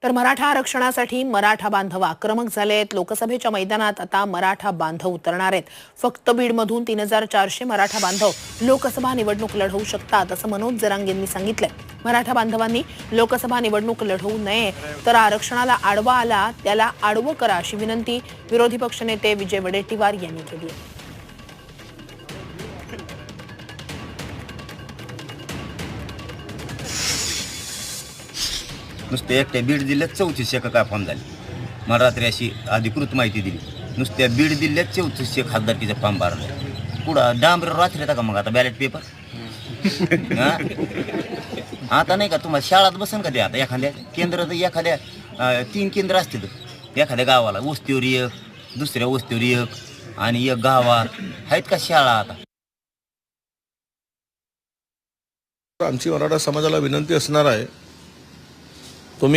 तर मराठा आरक्षणासाठी मराठा बांधव आक्रमक झाले आहेत। लोकसभेच्या मैदानात आता मराठा बांधव उतरणार आहेत। फक्त बीडमधून 3400 मराठा बांधव लोकसभा निवडणूक लढवू शकतात असं मनोज जरांगेंनी सांगितलंय। मराठा बांधवांनी लोकसभा निवडणूक लढवू नये, तर आरक्षणाला आडवा आला त्याला आडवं करा अशी विनंती विरोधी पक्षनेते विजय वडेट्टीवार यांनी केली आहे। नुसते एकट्या बीड जिल्ह्यात 3400 का फॉर्म झाले। मला रात्री अशी अधिकृत माहिती दिली, नुसत्या बीड जिल्ह्यात 3400 खासदारकीचे फॉर्म भरले। पुढं डांबर रात्री येता का मग आता बॅलेट पेपर? आता नाही का तुम्हाला शाळात बसन का ते? आता एखाद्या केंद्रात एखाद्या 3 केंद्र असतील एखाद्या गावाला, वस्तीवर एक, दुसऱ्या वस्तीवर एक आणि एक गावात आहेत का शाळा? आता आमची मराठा समाजाला विनंती असणार आहे, तुम्ही